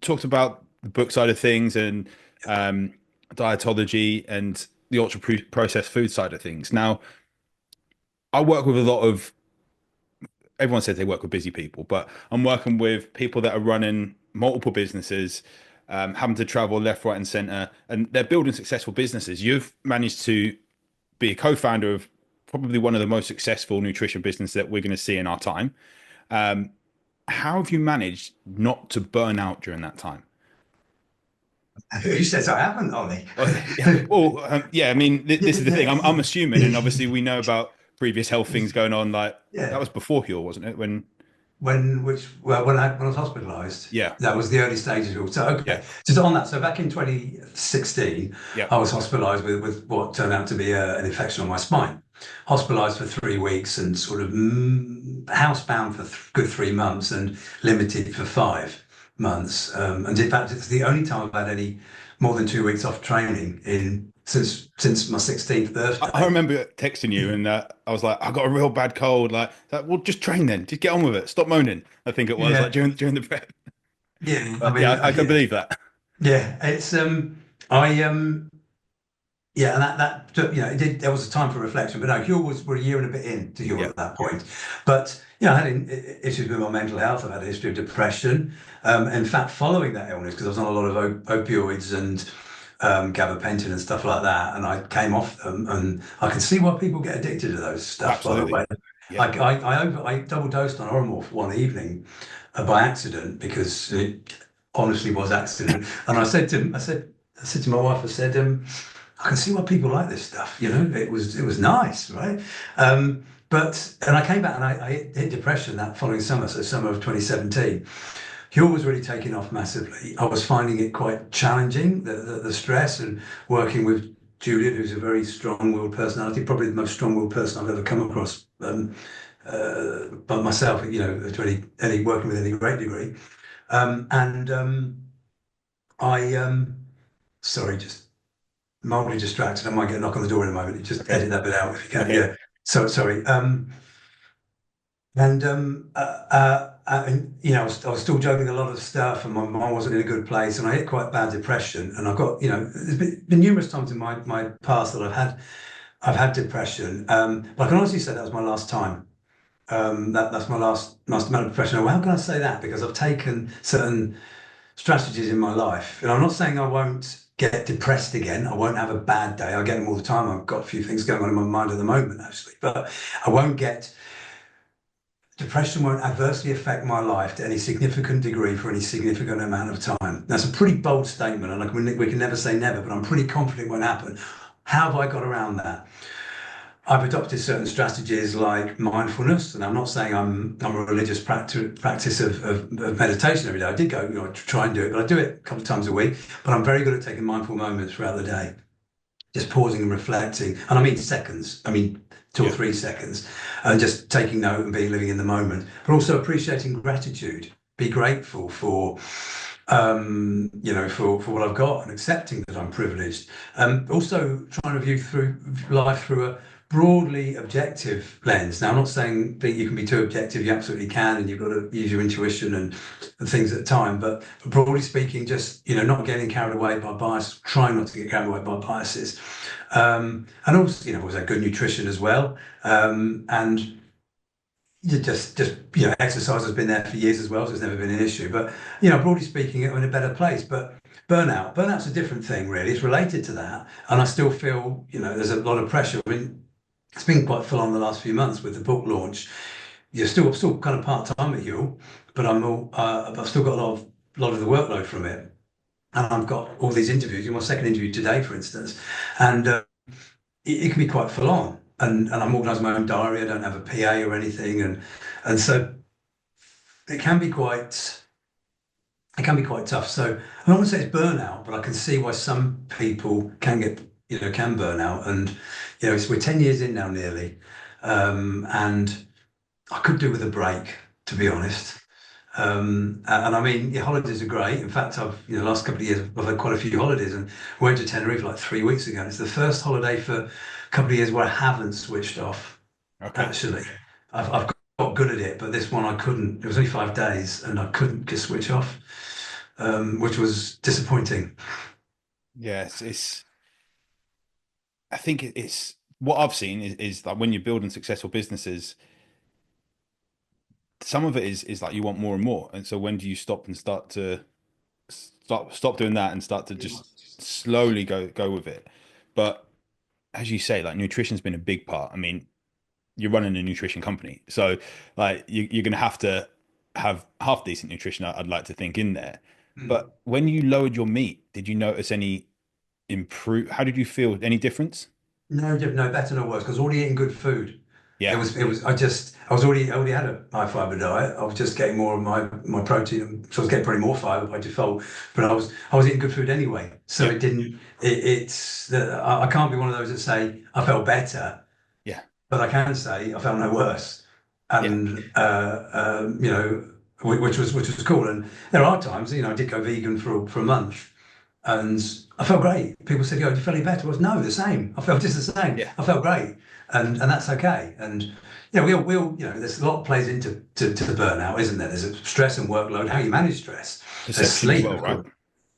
talked about the book side of things and dietology and the ultra processed food side of things. Now, I work with a lot of everyone says they work with busy people, but I'm working with people that are running multiple businesses, having to travel left, right, and center, and they're building successful businesses. You've managed to be a co-founder of probably one of the most successful nutrition businesses that we're going to see in our time. how have you managed not to burn out during that time? Who says I haven't, Ollie? Well, yeah, I mean, this is the thing. I'm assuming, and obviously we know about previous health things going on. Like that Yeah. was before Huel, wasn't it? When, When I was hospitalised, yeah, that was the early stages of it. So yeah, okay, just on that. So back in 2016, yeah. I was hospitalised with what turned out to be an infection on my spine. Hospitalised for 3 weeks and sort of housebound for good 3 months and limited for 5 months. And in fact, it's the only time I've had any more than 2 weeks off training in since my 16th I birthday. remember texting you, and I was like, I got a real bad cold. Like, well, just train then. Just get on with it. Stop moaning. I think it was like Yeah, during the prep. yeah. I But mean, yeah, I can yeah, believe that. yeah. It's I Yeah, and it did. There was a time for reflection, but no, Huel was we're a year and a bit into Huel Yeah, at that point. But I had issues with my mental health. I've had a history of depression. In fact, following that illness, because I was on a lot of opioids and gabapentin and stuff like that, and I came off them, and I can see why people get addicted to those stuff. By the absolutely. way, Yeah, I double dosed on Oromorph one evening by accident because it honestly was accident, and I said to my wife, I said. I can see why people like this stuff. It was nice, right? But and I came back and I hit depression that following summer, so summer of 2017. Huel was really taking off massively. I was finding it quite challenging, the stress and working with Juliet, who's a very strong-willed personality, probably the most strong-willed person I've ever come across. But myself, to any working with any great degree. And I sorry, just mildly distracted. I might get a knock on the door in a moment. You just okay, edit that bit out if you can. okay. Yeah. So sorry. And I was still juggling a lot of stuff, and my mind wasn't in a good place, and I hit quite bad depression. And I've got, there's been numerous times in my past that I've had depression. But I can honestly say that was my last time. That's my last amount of depression. Well, how can I say that? Because I've taken certain strategies in my life. And I'm not saying I won't get depressed again. I won't have a bad day. I get them all the time. I've got a few things going on in my mind at the moment, actually. But I won't get depression won't adversely affect my life to any significant degree for any significant amount of time. That's a pretty bold statement, and we can never say never, but I'm pretty confident it won't happen. How have I got around that? I've adopted certain strategies like mindfulness, and I'm not saying I'm a religious practice of meditation every day. I did go, try and do it, but I do it a couple of times a week. But I'm very good at taking mindful moments throughout the day, just pausing and reflecting, and I mean seconds. I mean 2 or 3 seconds, and just taking note and being living in the moment, but also appreciating gratitude. Be grateful for what I've got and accepting that I'm privileged. Also trying to view through life through a broadly objective lens. Now, I'm not saying that you can be too objective. You absolutely can, and you've got to use your intuition and things at the time. But broadly speaking, just not getting carried away by bias, trying not to get carried away by biases, and also was that good nutrition as well, and you just exercise has been there for years as well, so it's never been an issue. But broadly speaking, I'm in a better place. But burnout's a different thing, really. It's related to that, and I still feel there's a lot of pressure. I mean, it's been quite full on the last few months with the book launch. You're still kind of part time at Huel, but I've still got a lot of the workload from it, and I've got all these interviews. My second interview today, for instance, and it can be quite full on. And I'm organising my own diary. I don't have a PA or anything, and so it can be quite tough. So I don't want to say it's burnout, but I can see why some people can burn out. And we're 10 years in now nearly, and I could do with a break, to be honest. And I mean, holidays are great. In fact, the last couple of years, I've had quite a few holidays, and I went to Tenerife like 3 weeks ago. And it's the first holiday for a couple of years where I haven't switched off. Okay. Actually, I've got good at it, but this one I couldn't. It was only 5 days, and I couldn't just switch off, which was disappointing. Yes, I think it's what I've seen is like when you're building successful businesses, some of it is like you want more and more. And so when do you stop and start to stop doing that and start to just slowly go with it? But as you say, like nutrition's been a big part. I mean, you're running a nutrition company, so like you're gonna have to. have half decent nutrition, I'd like to think, in there. Mm. But when you lowered your meat, did you notice any improve? How did you feel? Any difference? No, no better, no worse, because already eating good food. Yeah, I already had a high fiber diet. I was just getting more of my protein, so I was getting probably more fiber by default. But I was eating good food anyway, so yeah, it didn't. I can't be one of those that say I felt better, yeah, but I can say I felt no worse, yeah, and which was cool. And there are times, I did go vegan for a month, and I felt great. People said, "Yo, do you feel any better?" I was, no, the same. I felt just the same. yeah. I felt great, and that's okay. And we all there's a lot plays into to the burnout, isn't there? There's a stress and workload, how you manage stress. There's Perception as sleep, well, of right? course.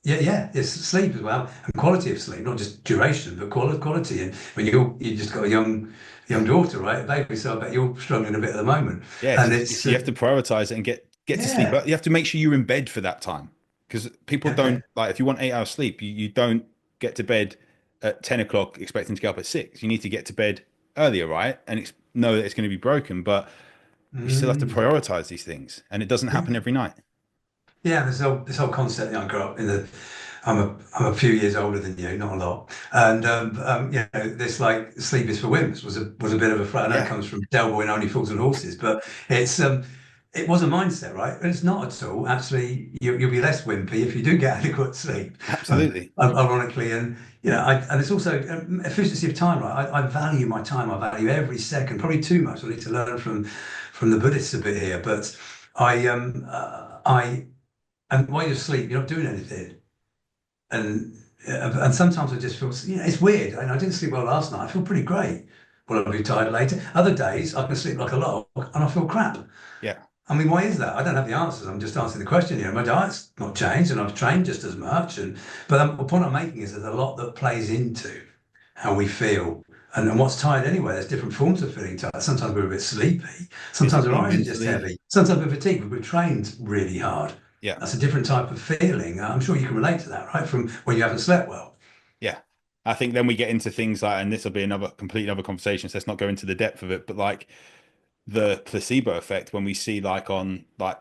Yeah, yeah, it's sleep as well, and quality of sleep, not just duration, but quality. And when you just got a young daughter, right, a baby, so I bet you're struggling a bit at the moment. Yeah, And it's you have to prioritize it and get to sleep. yeah, But you have to make sure you're in bed for that time because people okay. don't like if you want 8 hours sleep, you don't get to bed at 10 o'clock expecting to get up at 6. You need to get to bed earlier, right? And know that it's going to be broken, but you still have to Mm. prioritize these things, and it doesn't happen every night. Yeah, this whole concept. I grew up in the. I'm a few years older than you, not a lot, and this like sleep is for wimps was a bit of a. I know it Yeah, comes from Del Boy and Only Fools and Horses, but it's it was a mindset, right? But it's not at all. Actually, you'll be less wimpy if you do get adequate sleep, absolutely. ironically, and and it's also efficiency of time, right? I value my time. I value every second, probably too much. I need to learn from the Buddhists a bit here, but I and while you're asleep, you're not doing anything. And sometimes I just feel, it's weird. I didn't sleep well last night. I feel pretty great. Well, I'll be tired later. Other days, I can sleep like a log and I feel crap. Yeah, I mean, why is that? I don't have the answers. I'm just answering the question here. My diet's not changed and I've trained just as much. But the point I'm making is there's a lot that plays into how we feel. And what's tired anyway? There's different forms of feeling tired. Sometimes we're a bit sleepy. Sometimes our physically, eyes are just mentally. heavy. Sometimes we're fatigued, but we've trained really hard. Yeah, That's a different type of feeling. I'm sure you can relate to that, right? From when you haven't slept well. yeah. I think then we get into things like, and this will be another complete other conversation. So let's not go into the depth of it, but like the placebo effect when we see like on like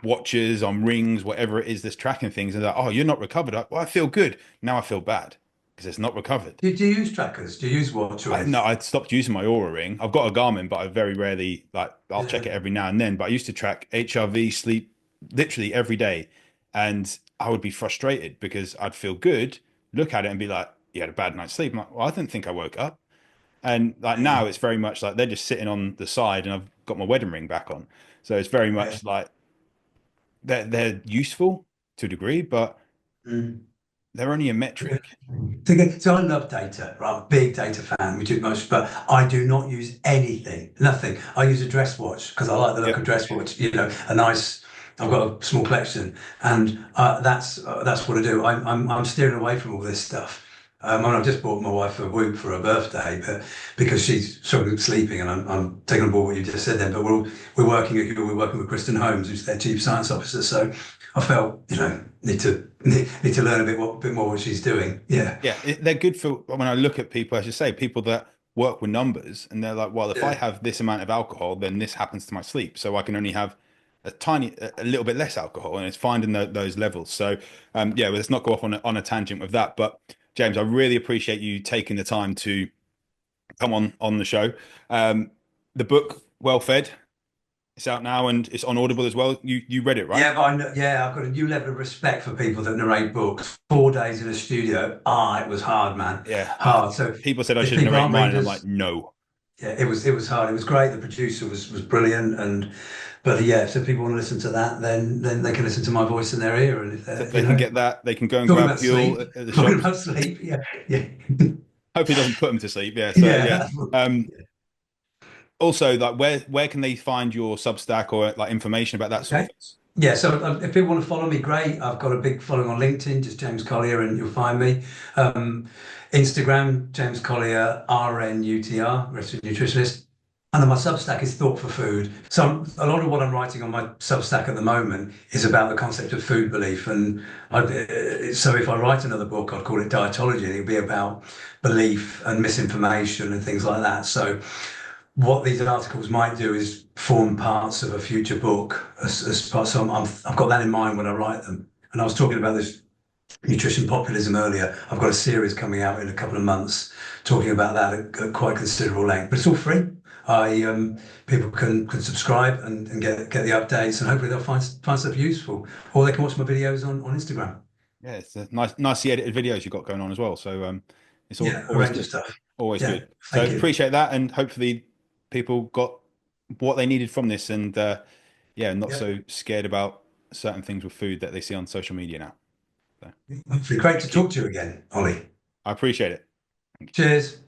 watches, on rings, whatever it is that's tracking things, and like, oh, you're not recovered. Well, I feel good. Now I feel bad because it's not recovered. Do you use trackers? Do you use watch or No, anything? I stopped using my Aura ring. I've got a Garmin, but I very rarely like I'll check Yeah, it every now and then. But I used to track HRV sleep literally every day, and I would be frustrated because I'd feel good, look at it, and be like, "You had a bad night's sleep." I'm like, well, I didn't think I woke up. And like yeah, now, it's very much like they're just sitting on the side, and I've got my wedding ring back on. So it's very yeah. much like they're useful to a degree, but Mm. they're only a Yeah. metric. So I love data, right? I'm a big data fan, which is most, but I do not use anything, nothing. I use a dress watch because I like the look of Yep. dress watch, a nice, I've got a small collection and that's what I do. I'm steering away from all this stuff. I mean, I've just bought my wife a Whoop for her birthday, but because she's sort of sleeping, and I'm taking on board what you just said then. But we're working at Huel, we're working with Kristen Holmes, who's their chief science officer. So I felt, need to learn a bit more what she's doing. Yeah. Yeah, they're good for when I look at people, I should say, people that work with numbers and they're like, well, if I Yeah. have this amount of alcohol, then this happens to my sleep. So I can only have a little bit less alcohol, and it's finding those levels. So, yeah, well, let's not go off on a tangent with that. But James, I really appreciate you taking the time to come on the show. Um, the book, Well Fed, it's out now and it's on Audible as well. You read it, right? Yeah, but I've got a new level of respect for people that narrate books. 4 days in a studio. It was hard, man. Yeah. Hard. So People said I if should people narrate aren't mine, and I'm like, readers, no. yeah, it was hard. It was great. The producer was brilliant, but yeah, so if people want to listen to that, then they can listen to my voice in their ear, and if So they're they can get that. They can go and talking grab about Huel sleep, at the talking shops. about sleep, yeah, yeah, Hopefully, it doesn't put them to sleep. Yeah. So yeah. yeah. Also, like, where can they find your Substack or like information about that sort of Okay. things? Yeah, so if people want to follow me, great. I've got a big following on LinkedIn, just James Collier, and you'll find me. Um, Instagram, James Collier, RNUTR, Registered Nutritionist. And then my Substack is Thought for Food. So a lot of what I'm writing on my Substack at the moment is about the concept of food belief. And so if I write another book, I'd call it Dietology, and it'd be about belief and misinformation and things like that. So what these articles might do is form parts of a future book as part. So I've got that in mind when I write them. And I was talking about this nutrition populism earlier. I've got a series coming out in a couple of months talking about that at quite considerable length. But it's all free. I People can subscribe and get the updates, and hopefully they'll find stuff useful, or they can watch my videos on Instagram. Yeah, it's a nicely edited videos you've got going on as well. So it's Yeah, a always range of good, stuff. always Yeah, good. So thank you. appreciate that, and hopefully people got what they needed from this, and yeah, not Yeah, so scared about certain things with food that they see on social media now. So hopefully great to thank you. talk to you again, Ollie. I appreciate it. Cheers.